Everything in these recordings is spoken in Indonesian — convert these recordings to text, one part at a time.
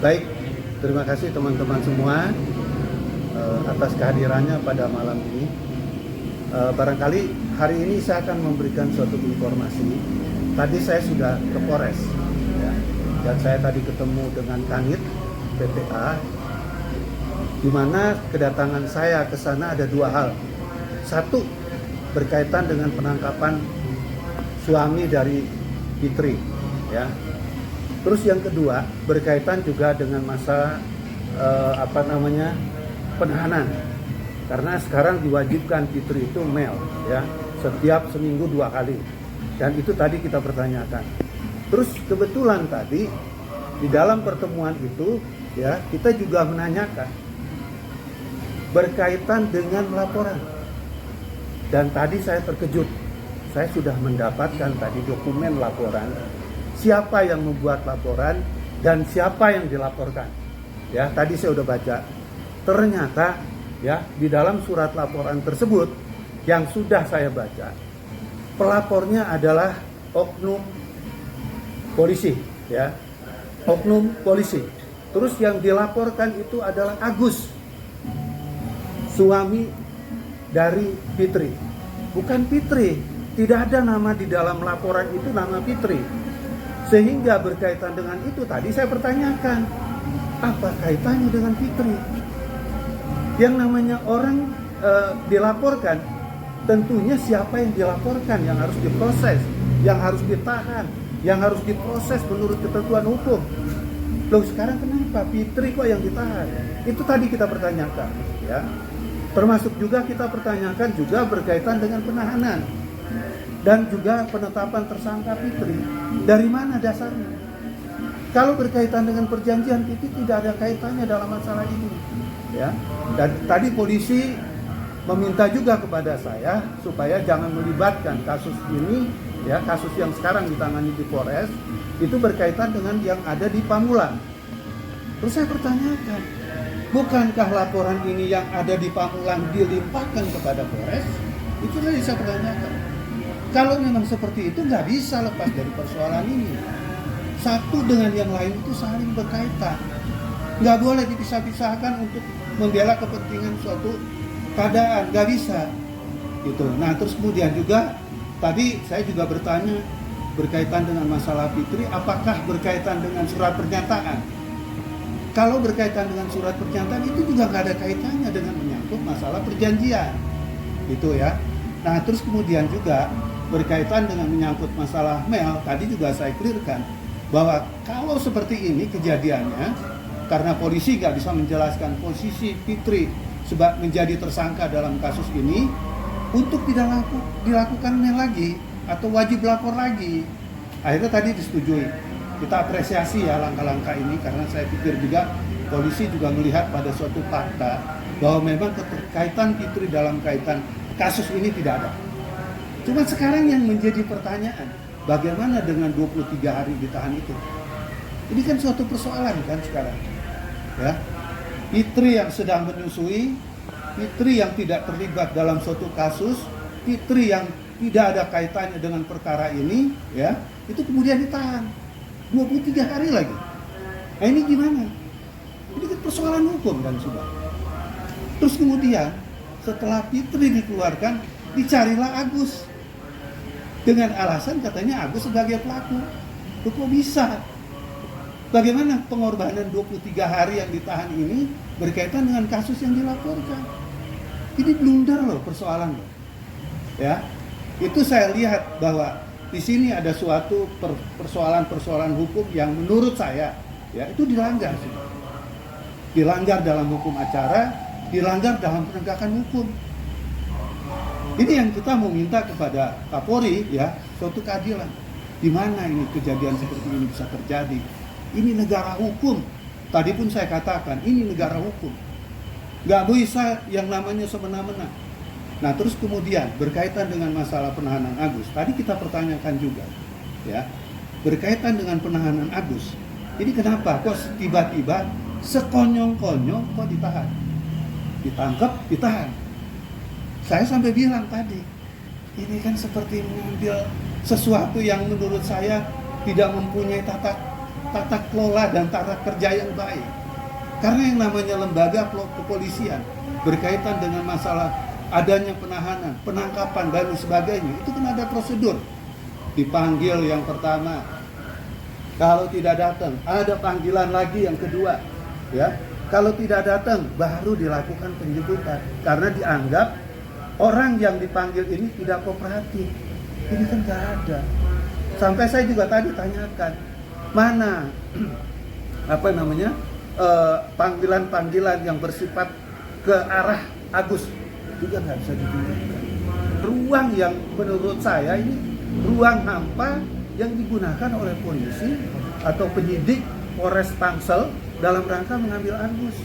Baik, terima kasih teman-teman semua atas kehadirannya pada malam ini. Barangkali hari ini saya akan memberikan suatu informasi. Tadi saya sudah ke Polres, ya, dan saya tadi ketemu dengan Kanit PPA, di mana kedatangan saya ke sana ada dua hal. Satu, berkaitan dengan penangkapan suami dari Fitri, ya. Terus yang kedua berkaitan juga dengan masa penahanan, karena sekarang diwajibkan Fitri itu mel, ya, setiap seminggu 2 kali, dan itu tadi kita pertanyakan. Terus kebetulan tadi di dalam pertemuan itu, ya, kita juga menanyakan berkaitan dengan laporan, dan tadi saya terkejut, saya sudah mendapatkan tadi dokumen laporan. Siapa yang membuat laporan dan siapa yang dilaporkan. Ya, tadi saya udah baca. Ternyata, ya, di dalam surat laporan tersebut yang sudah saya baca, pelapornya adalah oknum polisi, ya. Oknum polisi. Terus yang dilaporkan itu adalah Agus, suami dari Fitri. Bukan Fitri. Tidak ada nama di dalam laporan itu nama Fitri. Sehingga berkaitan dengan itu tadi saya pertanyakan, apa kaitannya dengan Fitri? Yang namanya orang dilaporkan, tentunya siapa yang dilaporkan yang harus diproses, yang harus ditahan, yang harus diproses menurut ketentuan hukum. Loh, sekarang kenapa Fitri kok yang ditahan? Itu tadi kita pertanyakan, ya. Termasuk juga kita pertanyakan juga berkaitan dengan penahanan dan juga penetapan tersangka Fitri. Dari mana dasarnya? Kalau berkaitan dengan perjanjian, itu tidak ada kaitannya dalam masalah ini, ya. Dan tadi polisi meminta juga kepada saya supaya jangan melibatkan kasus ini, ya, kasus yang sekarang ditangani di Polres itu berkaitan dengan yang ada di Pamulang. Terus saya pertanyakan, bukankah laporan ini yang ada di Pamulang dilimpahkan kepada Polres? Itu tadi saya pertanyakan. Kalau memang seperti itu, nggak bisa lepas dari persoalan ini. Satu dengan yang lain itu saling berkaitan. Nggak boleh dipisah-pisahkan untuk membela kepentingan suatu keadaan. Nggak bisa. Gitu. Nah, terus kemudian juga, tadi saya juga bertanya berkaitan dengan masalah Fitri, apakah berkaitan dengan surat pernyataan? Kalau berkaitan dengan surat pernyataan, itu juga nggak ada kaitannya dengan menyangkut masalah perjanjian. Gitu, ya. Nah, terus kemudian juga berkaitan dengan menyangkut masalah mel, tadi juga saya clearkan bahwa kalau seperti ini kejadiannya, karena polisi nggak bisa menjelaskan posisi Fitri sebab menjadi tersangka dalam kasus ini, untuk tidak dilakukan mel lagi atau wajib lapor lagi. Akhirnya tadi disetujui. Kita apresiasi ya langkah-langkah ini, karena saya pikir juga polisi juga melihat pada suatu fakta bahwa memang keterkaitan Fitri dalam kaitan kasus ini tidak ada. Cuma sekarang yang menjadi pertanyaan, bagaimana dengan 23 hari ditahan itu? Ini kan suatu persoalan kan sekarang. Ya. Fitri yang sedang menyusui, Fitri yang tidak terlibat dalam suatu kasus, Fitri yang tidak ada kaitannya dengan perkara ini, ya, itu kemudian ditahan 23 hari lagi. Nah, ini gimana? Ini kan persoalan hukum dan sudah. Terus kemudian setelah Fitri dikeluarkan, dicarilah Agus. Dengan alasan katanya Agus sebagai pelaku. Loh, kok bisa? Bagaimana pengorbanan 23 hari yang ditahan ini berkaitan dengan kasus yang dilaporkan? Ini blunder loh persoalan loh. Ya. Itu saya lihat bahwa di sini ada suatu persoalan-persoalan hukum yang menurut saya, ya, itu dilanggar sih. Dilanggar dalam hukum acara, dilanggar dalam penegakan hukum. Ini yang kita mau minta kepada Kapolri, ya, suatu keadilan. Di mana ini kejadian seperti ini bisa terjadi? Ini negara hukum. Tadi pun saya katakan, ini negara hukum. Nggak bisa yang namanya semena-mena. Nah, terus kemudian berkaitan dengan masalah penahanan Agus. Tadi kita pertanyakan juga, ya, berkaitan dengan penahanan Agus. Ini kenapa kok tiba-tiba sekonyong-konyong kok ditahan? Ditangkap, ditahan. Saya sampai bilang tadi, ini kan seperti mengambil sesuatu yang menurut saya tidak mempunyai tata tata kelola dan tata kerja yang baik. Karena yang namanya lembaga kepolisian berkaitan dengan masalah adanya penahanan, penangkapan dan sebagainya, itu kan ada prosedur. Dipanggil yang pertama, kalau tidak datang ada panggilan lagi yang kedua, ya. Kalau tidak datang baru dilakukan penjemputan karena dianggap orang yang dipanggil ini tidak kooperatif. Ini kan nggak ada. Sampai saya juga tadi tanyakan mana panggilan-panggilan yang bersifat ke arah Agus juga nggak bisa digunakan. Ruang yang menurut saya ini ruang hampa yang digunakan oleh polisi atau penyidik Polres Tangsel dalam rangka mengambil Agus.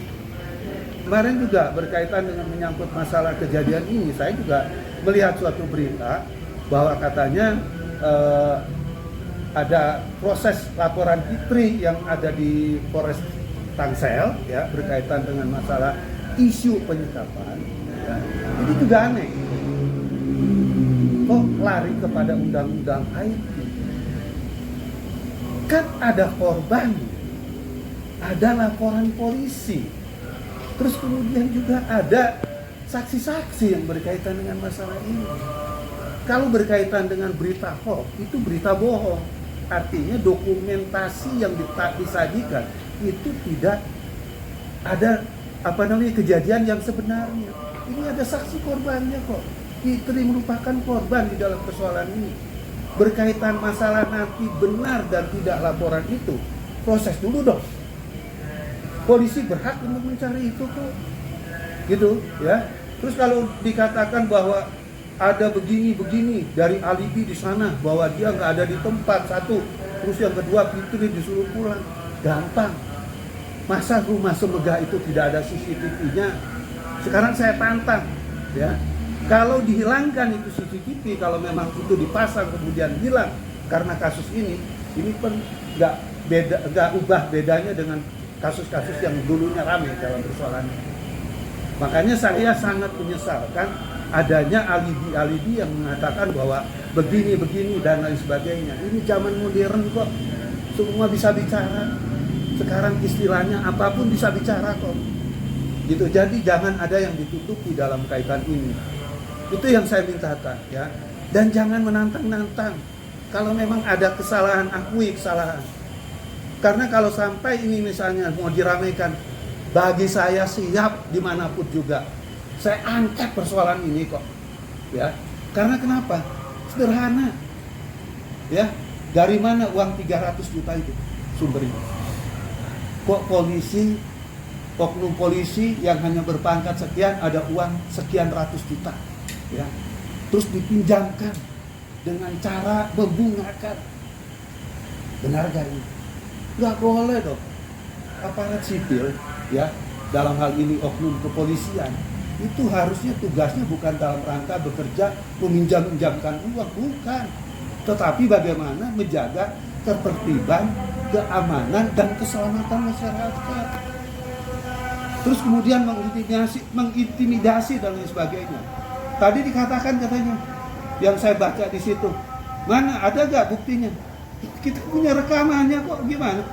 Kemarin juga berkaitan dengan menyangkut masalah kejadian ini, saya juga melihat suatu berita bahwa katanya ada proses laporan Fitri yang ada di Polres Tangsel, ya, berkaitan dengan masalah isu penyekapan. Ya. Ini juga aneh. Kok lari kepada undang-undang IT? Kan ada korban, ada laporan polisi, terus kemudian juga ada saksi-saksi yang berkaitan dengan masalah ini. Kalau berkaitan dengan berita hoax, itu berita bohong. Artinya dokumentasi yang disajikan itu tidak ada kejadian yang sebenarnya. Ini ada saksi korbannya kok. Fitri merupakan korban di dalam persoalan ini. Berkaitan masalah nanti benar dan tidak laporan itu, proses dulu dong. Polisi berhak untuk mencari itu kok, gitu ya. Terus kalau dikatakan bahwa ada begini dari alibi di sana bahwa dia nggak ada di tempat satu, terus yang kedua Fitri disuruh pulang, gampang. Masa rumah semegah itu tidak ada CCTV-nya? Sekarang saya tantang, ya. Kalau dihilangkan itu CCTV, kalau memang itu dipasang kemudian hilang karena kasus ini pun nggak ubah bedanya dengan kasus-kasus yang dulunya ramai dalam persoalan ini. Makanya saya sangat menyesalkan adanya alibi-alibi yang mengatakan bahwa begini dan lain sebagainya. Ini zaman modern kok, semua bisa bicara. Sekarang istilahnya apapun bisa bicara kok. Gitu. Jadi jangan ada yang ditutupi dalam kaitan ini. Itu yang saya mintakan, ya. Dan jangan menantang-nantang. Kalau memang ada kesalahan, akui kesalahan. Karena kalau sampai ini misalnya mau diramaikan, bagi saya siap dimanapun juga. Saya angkat persoalan ini kok, ya. Karena kenapa? Sederhana, ya. Dari mana uang 300 juta itu sumbernya? Kok oknum polisi yang hanya berpangkat sekian ada uang sekian ratus juta, ya. Terus dipinjamkan dengan cara membungakan. Benar gak ini? Nggak boleh dong. Aparat sipil, ya, dalam hal ini oknum kepolisian, itu harusnya tugasnya bukan dalam rangka bekerja meminjamkan uang, bukan. Tetapi bagaimana menjaga ketertiban, keamanan, dan keselamatan masyarakat. Terus kemudian mengintimidasi dan lain sebagainya. Tadi dikatakan katanya, yang saya baca di situ, mana ada gak buktinya? Kita punya rekamannya kok, gimana?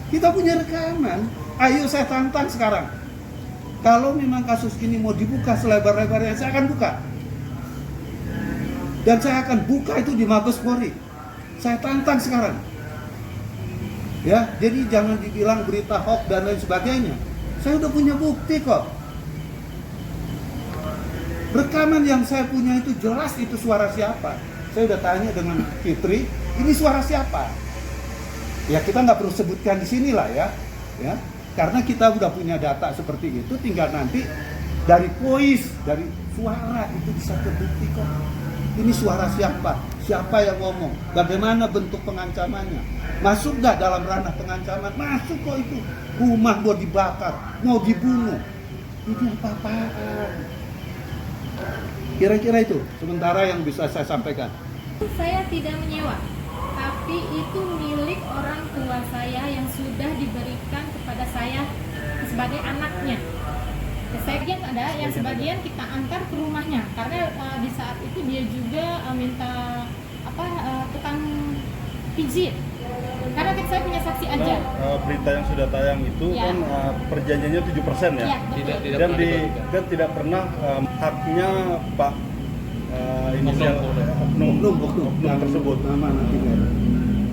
Kita punya rekaman. Ayo saya tantang sekarang. Kalau memang kasus ini mau dibuka selebar-lebarnya, saya akan buka. Dan saya akan buka itu di Mabes Polri. Saya tantang sekarang. Ya, jadi jangan dibilang berita hoax dan lain sebagainya. Saya udah punya bukti kok. Rekaman yang saya punya itu jelas itu suara siapa. Saya udah tanya dengan Fitri, ini suara siapa? Ya kita nggak perlu sebutkan di sini lah ya. Karena kita udah punya data seperti itu, tinggal nanti dari voice, dari suara itu bisa terbukti kok. Ini suara siapa? Siapa yang ngomong? Bagaimana bentuk pengancamannya? Masuk nggak dalam ranah pengancaman? Masuk kok itu. Rumah mau dibakar, mau dibunuh. Ini apa-apaan? Kira-kira itu sementara yang bisa saya sampaikan. Saya tidak menyewa, tapi itu milik orang tua saya yang sudah diberikan kepada saya sebagai anaknya. Sebagian ada, yang sebagian kita antar ke rumahnya karena di saat itu dia juga minta tukang pijit. Karena kan saya punya saksi aja. Berita yang sudah tayang itu Ya. kan perjanjiannya 7% ya. Iya, betul. Tidak Dan pernah diberikan. kan tidak pernah haknya Pak inisial oknum tersebut. Nama nanti nggak.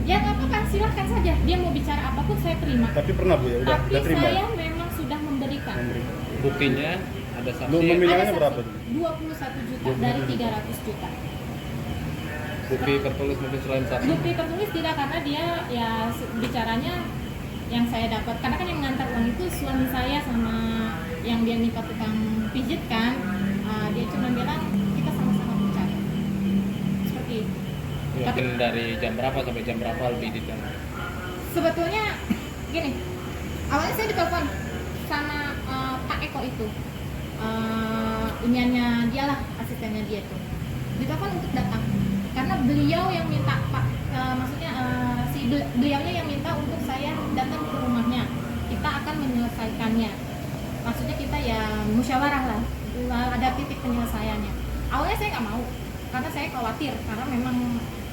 Ya nggak apa-apa, silahkan saja. Dia mau bicara apapun saya terima. Tapi pernah Bu ya, Tapi udah terima. saya memang sudah memberikan. Buktinya ada Lu saksi, nominalnya Ada berapa? saksi, 21 juta dari 300 juta. bukti tertulis mungkin selain saksi. Bukti tertulis tidak, karena dia ya bicaranya yang saya dapat. Karena kan yang mengantar uang itu suami saya sama yang dia minta tukang pijit kan. Dia cuma bilang kita sama-sama bicara. Seperti itu. Mungkin dari jam berapa sampai jam berapa lebih detail? Sebetulnya gini, awalnya saya ditelepon sama Pak Eko itu, iniannya dia lah, asistennya dia tuh, ditelepon untuk datang karena beliau yang minta Pak, maksudnya beliaunya yang minta untuk saya datang ke rumahnya, kita akan menyelesaikannya, maksudnya kita ya musyawarah lah, ada titik penyelesaiannya. Awalnya saya nggak mau karena saya khawatir, karena memang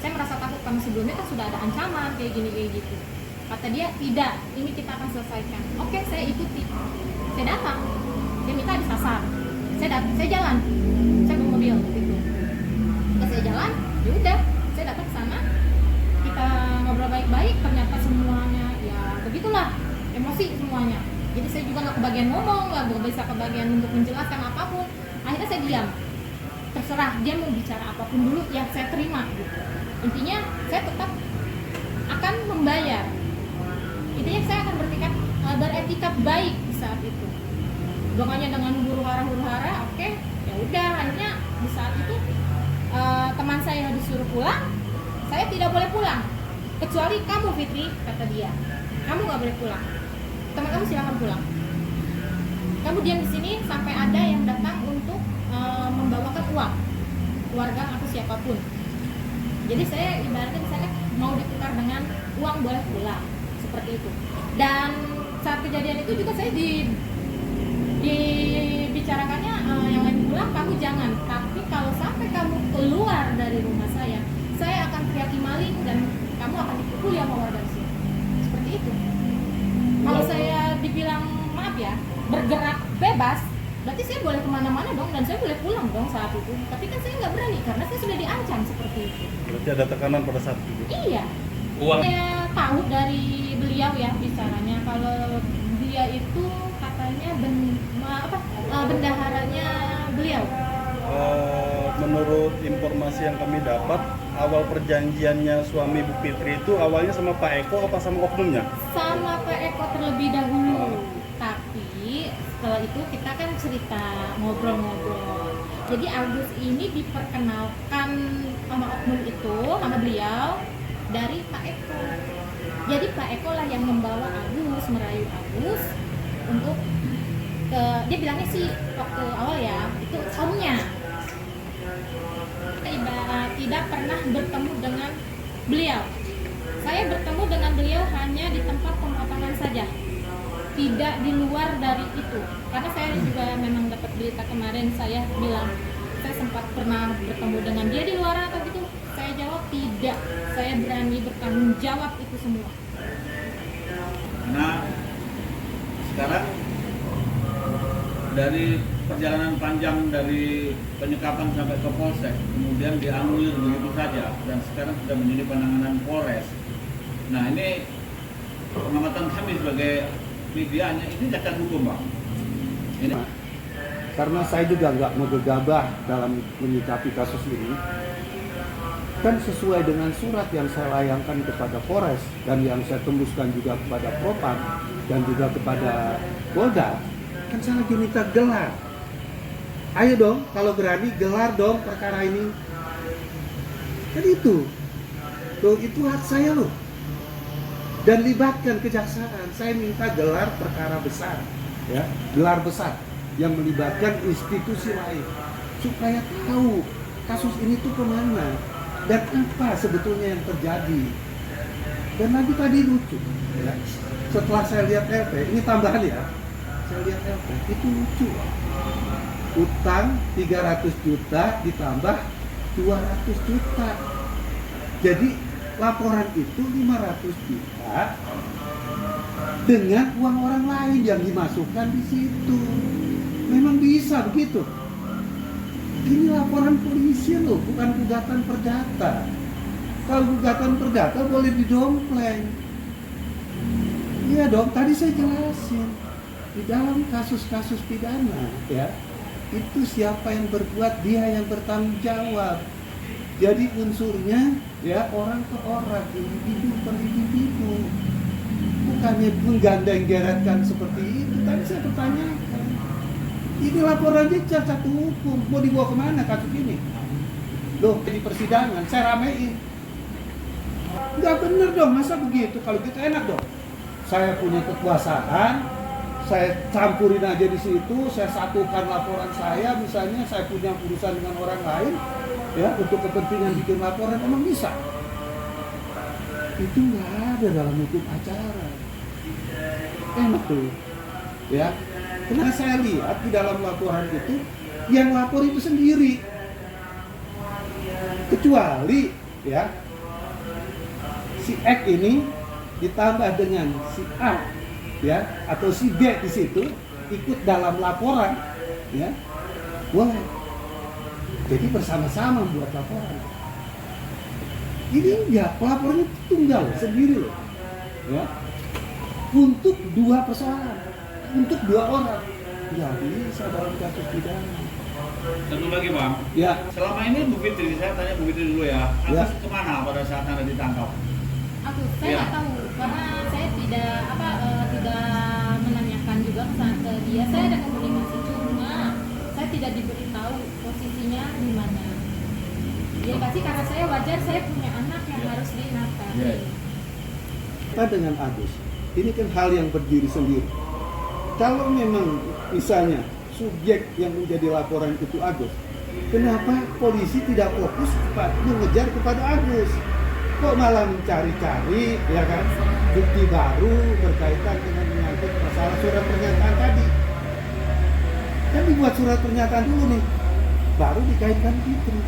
saya merasa takut karena sebelumnya kan sudah ada ancaman kayak gini kayak gitu. Kata dia, tidak, ini kita akan selesaikan. Oke, saya ikuti. Saya datang. Dia minta disasar. Saya jalan. Saya bawa mobil gitu. Pas saya jalan, ya udah, saya datang ke sana. Kita ngobrol baik-baik, ternyata semuanya ya begitulah, emosi semuanya. Jadi saya juga nggak kebagian ngomong, nggak bisa kebagian untuk menjelaskan apapun. Akhirnya saya diam. Terserah dia mau bicara apapun dulu, yang saya terima gitu. Intinya saya tetap akan membayar. Intinya saya akan beretika baik di saat itu. Bukan hanya dengan huru-hara, oke, ya udah. Akhirnya di saat itu teman saya disuruh pulang, saya tidak boleh pulang. Kecuali kamu Fitri, kata dia, kamu nggak boleh pulang. Teman kamu silakan pulang. Kamu diam di sini sampai ada yang datang untuk membawakan uang, keluarga atau siapapun. Jadi saya ibaratnya di sana mau ditukar dengan uang boleh pulang, seperti itu. Dan saat kejadian itu juga saya dibicarakannya yang lain pulang, kamu jangan. Tapi kalau sampai kamu keluar dari rumah saya akan teriaki maling dan kamu akan dipukuli sama warga di sini. Seperti itu. Kalau saya dibilang maaf ya, bergerak bebas, berarti saya boleh kemana-mana dong, dan saya boleh pulang dong saat itu. Tapi kan saya nggak berani karena saya sudah diancam seperti itu. Berarti ada tekanan pada saat itu. Iya. Uang. Saya tahu dari beliau ya bicaranya, kalau dia itu katanya bendaharanya beliau. Menurut informasi yang kami dapat, awal perjanjiannya suami Bu Fitri itu awalnya sama Pak Eko apa sama oknumnya? Sama Pak Eko terlebih dahulu. Tapi setelah itu kita kan cerita, ngobrol-ngobrol. Jadi Agus ini diperkenalkan sama oknum itu, sama beliau, dari Pak Eko. Jadi Pak Eko lah yang membawa Agus, merayu Agus untuk dia bilangnya sih waktu awal ya, itu home-nya. Tidak pernah bertemu dengan beliau. Saya bertemu dengan beliau hanya di tempat pemotongan saja, tidak di luar dari itu. Karena saya juga memang dapat berita kemarin, saya bilang saya sempat pernah bertemu dengan dia di luar atau gitu. Saya jawab tidak, saya berani bertanggung jawab itu semua. Nah, sekarang dari perjalanan panjang dari penyekapan sampai ke Polsek, kemudian dianulir begitu saja, dan sekarang sudah menjadi penanganan Polres. Nah, ini pengamatan kami sebagai medianya, ini cacat hukum, Bang. Ini. Karena saya juga nggak mau gegabah dalam menyikapi kasus ini, kan sesuai dengan surat yang saya layangkan kepada Polres dan yang saya tembuskan juga kepada Propam dan juga kepada Polda, kan saya lagi minta gelar. Ayo dong, kalau berani gelar dong perkara ini. Kan itu hak saya loh. Dan libatkan kejaksaan. Saya minta gelar perkara besar, ya, gelar besar yang melibatkan institusi lain supaya tahu kasus ini tuh kemana dan apa sebetulnya yang terjadi. Dan lagi tadi lucu, ya. Setelah saya lihat LP, ini tambahan ya, saya lihat LP itu lucu. Utang 300 juta ditambah 200 juta. Jadi laporan itu 500 juta dengan uang orang lain yang dimasukkan di situ. Memang bisa begitu. Ini laporan polisi loh, bukan gugatan perdata. Kalau gugatan perdata boleh didompleng. Iya dong, tadi saya jelasin. Di dalam kasus-kasus pidana, ya, itu siapa yang berbuat, dia yang bertanggung jawab. Jadi unsurnya, ya, orang ke orang, individu per individu. Bukannya menggandeng-geretkan seperti itu. Tadi saya pertanyakan. Ini laporannya cacat hukum. Mau dibawa kemana kasus ini? Loh, di persidangan, saya ramein. Nggak bener dong, masa begitu? Kalau gitu enak dong. Saya punya kekuasaan, saya campurin aja di situ, saya satukan laporan saya, misalnya saya punya urusan dengan orang lain, ya, untuk kepentingan bikin laporan, emang bisa? Itu nggak ada dalam hukum acara. Enak tuh, ya. Karena saya lihat di dalam laporan itu, yang lapor itu sendiri, kecuali, ya, si X ini ditambah dengan si A, ya, atau si B di situ ikut dalam laporan, ya, boleh. Jadi bersama-sama buat laporan. Ini enggak, pelapornya tunggal sendiri loh, ya, untuk dua persoalan, untuk dua orang. Nggak bisa dalam kasus pidana. Satu lagi bang, Ya, selama ini Bu Fitri, saya tanya Bu Fitri dulu ya, Ya. Agus kemana pada saat Anda ditangkap? Aku saya Iya. nggak tahu karena saya tidak menanyakan juga ke dia. Saya ada komunikasi, cuma saya tidak diberitahu posisinya di mana. Dia kasih karena saya wajar, saya punya anak yang harus dinafkahi. Iya. kita dengan Agus, ini kan hal yang berdiri sendiri. Kalau memang misalnya subjek yang menjadi laporan itu Agus, kenapa polisi tidak fokus mengejar kepada Agus? Kok malah mencari-cari, ya kan, bukti baru berkaitan dengan menyangkut masalah surat pernyataan tadi. Kan dibuat surat pernyataan dulu nih, baru dikaitkan Fitri.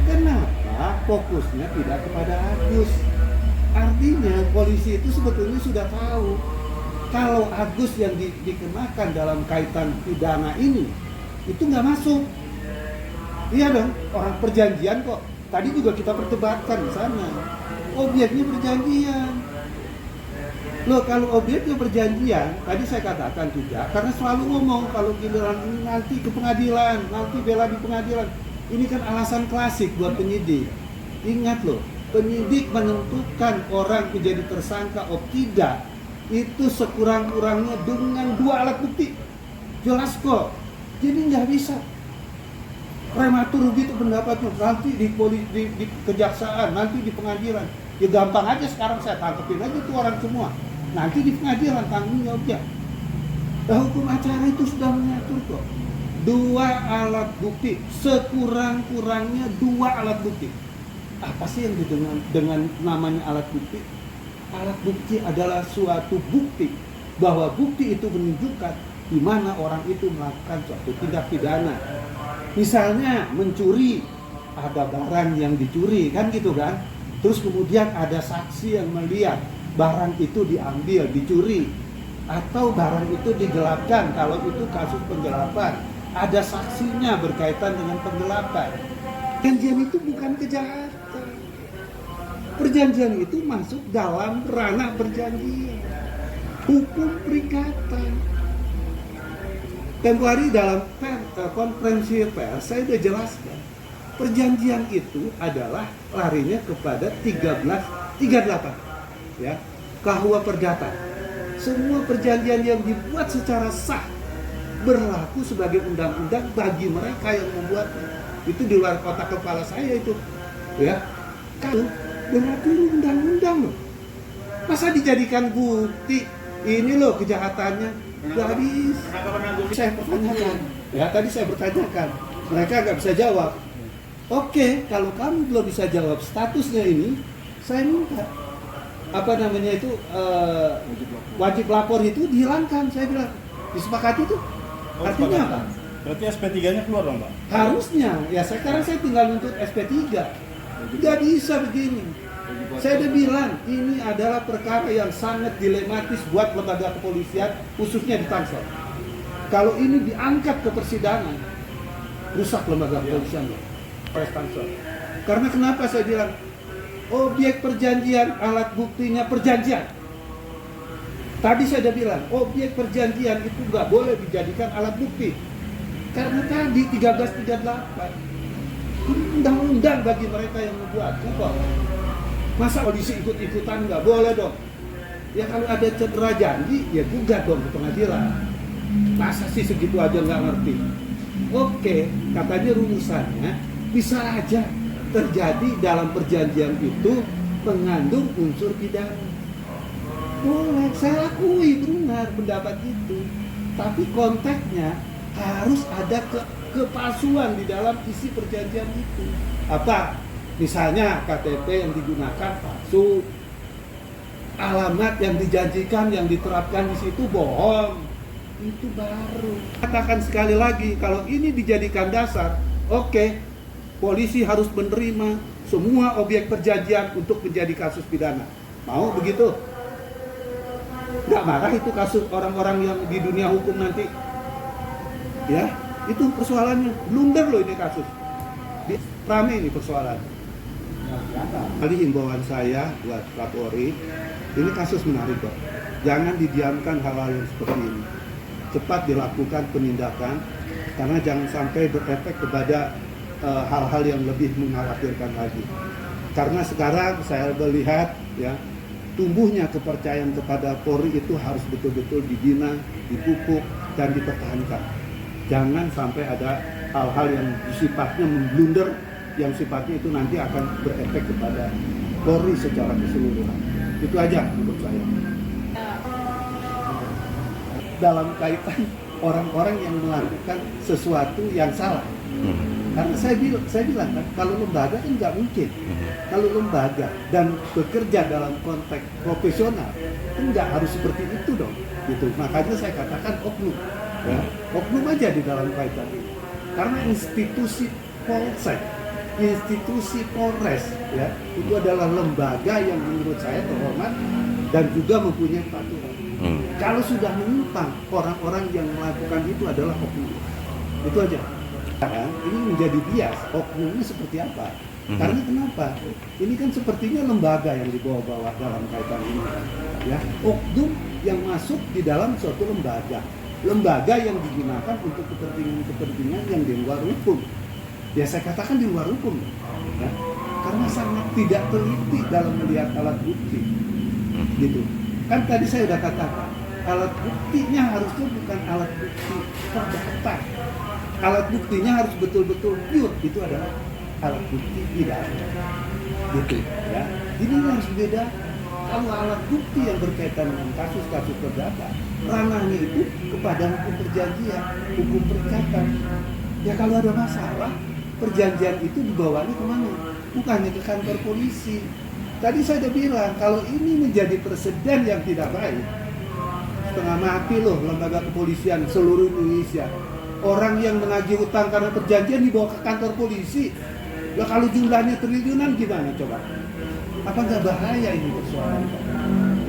Kenapa fokusnya tidak kepada Agus? Artinya polisi itu sebetulnya sudah tahu kalau Agus yang dikenakan dalam kaitan pidana ini itu nggak masuk. Iya dong, orang perjanjian kok. Tadi juga kita perdebatkan di sana. Objeknya perjanjian. Loh, kalau objeknya perjanjian, tadi saya katakan juga, karena selalu ngomong kalau giliran ini nanti ke pengadilan, nanti bela di pengadilan. Ini kan alasan klasik buat penyidik. Ingat loh, penyidik menentukan orang menjadi tersangka atau tidak itu sekurang-kurangnya dengan 2 alat bukti. Jelas kok. Jadi nggak bisa prematur gitu pendapatnya, nanti di kejaksaan, nanti di pengadilan. Ya gampang aja sekarang saya tangkepin aja tuh orang semua. Nanti di pengadilan tanggung jawabnya. Nah, hukum acara itu sudah mengatur kok. 2 alat bukti, sekurang-kurangnya 2 alat bukti. Apa sih yang dengan namanya alat bukti? Alat bukti adalah suatu bukti bahwa bukti itu menunjukkan di mana orang itu melakukan suatu tindak pidana. Misalnya mencuri, ada barang yang dicuri, kan gitu kan? Terus kemudian ada saksi yang melihat barang itu diambil, dicuri, atau barang itu digelapkan. Kalau itu kasus penggelapan, ada saksinya berkaitan dengan penggelapan. Perjanjian itu bukan kejahatan. Perjanjian itu masuk dalam ranah perjanjian, hukum perikatan. Tempo hari dalam konferensi pers saya sudah jelaskan, perjanjian itu adalah larinya kepada 1338, ya, KUH Perdata. Semua perjanjian yang dibuat secara sah berlaku sebagai undang-undang bagi mereka yang membuatnya. Itu di luar kotak kepala saya itu, ya. Kalau berlaku undang-undang loh. Masa dijadikan bukti ini loh kejahatannya? Gak bisa. Saya pertanyakan, ya tadi saya bertanyakan, mereka nggak bisa jawab. Oke, kalau kamu belum bisa jawab statusnya ini, saya minta wajib lapor itu dihilangkan. Saya bilang disepakati itu. Artinya apa? Berarti SP3-nya keluar dong, Pak? Harusnya, ya sekarang saya tinggal nuntut SP3. Nggak bisa begini. Saya udah bilang ini adalah perkara yang sangat dilematis buat lembaga kepolisian, khususnya di Tangsel. Kalau ini diangkat ke persidangan, rusak lembaga kepolisian loh, Polres Tangsel. Karena kenapa saya bilang objek perjanjian, alat buktinya perjanjian. Tadi saya udah bilang objek perjanjian itu nggak boleh dijadikan alat bukti. Karena tadi 1338 ini undang-undang bagi mereka yang membuat kok. Masa polisi ikut-ikutan nggak boleh dong? Ya kalau ada cedera janji ya gugat dong ke pengadilan. Masa sih segitu aja nggak ngerti? Oke, katanya rumusannya bisa aja terjadi dalam perjanjian itu mengandung unsur pidana. Boleh, saya akui benar pendapat itu. Tapi konteksnya harus ada kepalsuan di dalam isi perjanjian itu. Apa? Misalnya KTP yang digunakan palsu, alamat yang dijanjikan yang diterapkan di situ bohong. Itu baru. Katakan sekali lagi, kalau ini dijadikan dasar, oke, polisi harus menerima semua objek perjanjian untuk menjadi kasus pidana. Mau begitu? Nggak marah itu kasus orang-orang yang di dunia hukum nanti? Ya, itu persoalannya. Blunder loh ini kasus. Rame ini persoalan. Kali himbauan saya buat Kapolri, ini kasus menarik kok. Jangan didiamkan hal-hal yang seperti ini. Cepat dilakukan penindakan karena jangan sampai berefek kepada hal-hal yang lebih mengkhawatirkan lagi. Karena sekarang saya melihat ya tumbuhnya kepercayaan kepada Polri itu harus betul-betul dibina, dipupuk dan dipertahankan. Jangan sampai ada hal-hal yang sifatnya memblunder, yang sifatnya itu nanti akan berefek kepada Polri secara keseluruhan. Itu aja menurut saya. Dalam kaitan orang-orang yang melakukan sesuatu yang salah. Karena saya bilang kan, kalau lembaga kan nggak mungkin. Kalau lembaga dan bekerja dalam konteks profesional, kan nggak harus seperti itu dong. Gitu. Makanya saya katakan oknum. Ya. Oknum aja di dalam kaitan ini. Karena institusi Polsek, institusi Polres, ya, itu adalah lembaga yang menurut saya terhormat dan juga mempunyai peraturan. Kalau sudah menyimpang, orang-orang yang melakukan itu adalah oknum. Itu aja. Kan? Ini menjadi bias, oknumnya seperti apa? Karena kenapa? Ini kan sepertinya lembaga yang dibawa-bawa dalam kaitan ini. Ya, oknum yang masuk di dalam suatu lembaga. Lembaga yang digunakan untuk kepentingan-kepentingan yang di luar hukum. Ya saya katakan di luar hukum. Ya. Karena sangat tidak teliti dalam melihat alat bukti. Gitu. Kan tadi saya sudah katakan, alat buktinya harusnya bukan alat bukti perdata. Alat buktinya harus betul-betul pure, itu adalah alat bukti pidana. Gitu ya. Ini harus beda. Kalau alat bukti yang berkaitan dengan kasus-kasus perdata, ranahnya itu kepada hukum perjanjian, hukum percakapan. Ya kalau ada masalah, perjanjian itu dibawanya kemana? Bukannya ke kantor polisi. Tadi saya sudah bilang, kalau ini menjadi presiden yang tidak baik, setengah mati loh lembaga kepolisian seluruh Indonesia. Orang yang menagih utang karena perjanjian dibawa ke kantor polisi. Ya kalau jumlahnya triliunan gimana coba? Apa nggak bahaya ini persoalan?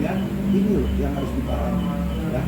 Ya, ini loh yang harus dipahami. Ya.